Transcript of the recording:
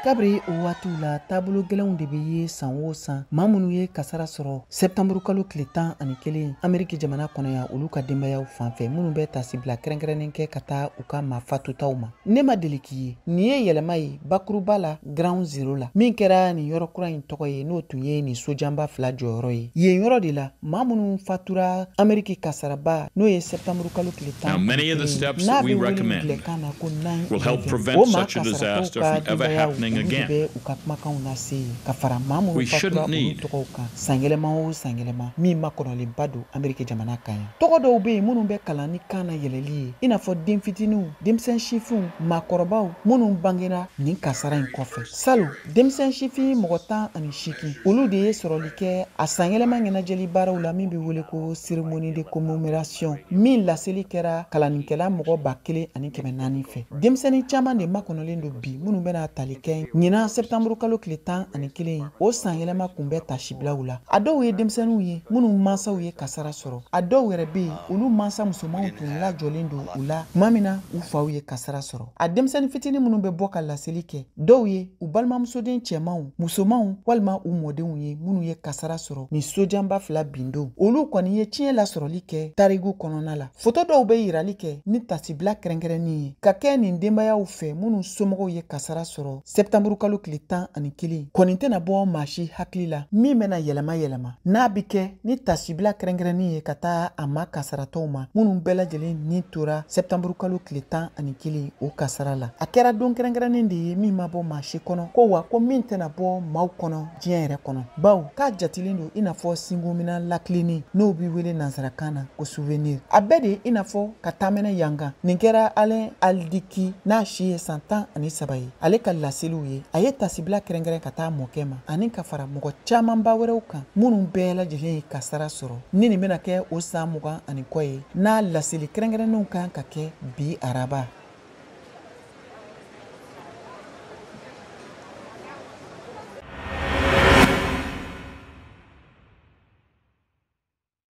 kabiri o waatiw la taabolo gɛlɛnw de bɛ ye san o san maa minnu ye kasara sɔrɔ sɛptanburu kalo tile 11 Ameriki jamana kɔnɔ yan olu ka denbayaw fanfɛ minnu bɛ tasi bila kɛrɛnkɛrɛnnen kɛ ka taa u ka maafatutaw ma. Ne ma deli k'i ye nin ye yɛlɛma ye bakuruba la Ground Zero la min kɛra nin yɔrɔ kura in tɔgɔ ye n'o tun ye nin sojanba 2 jɔyɔrɔ ye. Yen yɔrɔ de la maa minnu fatura Ameriki kasaraba n'o ye sɛptanburu kalo tile 11 n'a bɛ wele bilekan na ko 9/11 will help prevent such a disaster from ever happening again. We shouldn't need sangɛlɛma o sangɛlɛma min ma kɔrɔlenba don Ameriki jamana kan yan. Tɔgɔ dɔw bɛ yen minnu bɛ kalan ni kan na yɛlɛli ye i n'a fɔ den fitininw denmisɛn sifinw maakɔrɔbaw minnu bangera nin kasara in kɔfɛ. Salu denmisɛn sifin mɔgɔ 18 olu de ye sɔrɔli kɛ a sangɛlɛma ɲɛnajɛli baaraw la min bɛ wele ko cérémonie de commémoration min laseli kɛra kalanikɛla mɔgɔ 1400 fɛ. Denmisɛnnin caman de makɔnɔlen don bi minnu bɛna tali kɛ ɲinan sɛptanburu kalo tile 11 o sanyɛlɛma kun bɛ tasibilaw la. A dɔw ye denmisɛnninw ye minnu mansaw ye kasara sɔrɔ. A dɔw yɛrɛ bɛ yen olu mansa musomanw tun lajɔlen don u la tuma min na u faw ye kasara sɔrɔ. A denmisɛnnin fitinin minnu bɛ bɔ ka laseli kɛ dɔw ye u balimamusoden cɛmanw musomanw walima u mɔdenw ye minnu ye kasara sɔrɔ ni sojanba 2 bindo. Olu kɔni ye tiɲɛ lasɔrɔli kɛ tarigu kɔnɔna la. Foto dɔw bɛ yirali kɛ ni tasibila kɛrɛnkɛrɛnnin ye ka kɛ nin denbayaw fɛ minnu somɔgɔw ye kasara sɔrɔ sɛptanburu kalo tile 11 kɔni tɛna bɔ maa si hakili la min bɛna yɛlɛma n'a bi kɛ ni tasibila kɛrɛnkɛrɛnnin ye ka taa a ma kasaratɔw ma minnu bɛɛ lajɛlen ni tora sɛptanburu kalo tile 11 o kasara la. A kɛra don kɛrɛnkɛrɛnnen de ye min ma bɔ maa si kɔnɔ ko wa ko min tɛna bɔ maaw kɔnɔ diɲɛ yɛrɛ kɔnɔ baw k'a jatilen don i n'a fɔ sinkomina lakileni n'o bi wele nansarakan na ko souvenir. A bɛɛ de i n'a fɔ ka taamɛnɛ yankan nin kɛra Alain Aldiki n'a si ye san 13 ye. Ale ka laseliw ye a ye tasibila kɛrɛnkɛrɛn ka taa mɔkɛ ma ani ka fara mɔgɔ camanba wɛrɛw kan minnu bɛɛ lajɛlen ye kasara sɔrɔ ni nin bɛna kɛ o san 20 ani kɔ ye n'a laseli kɛrɛnkɛrɛnnenw kan ka kɛ bi araba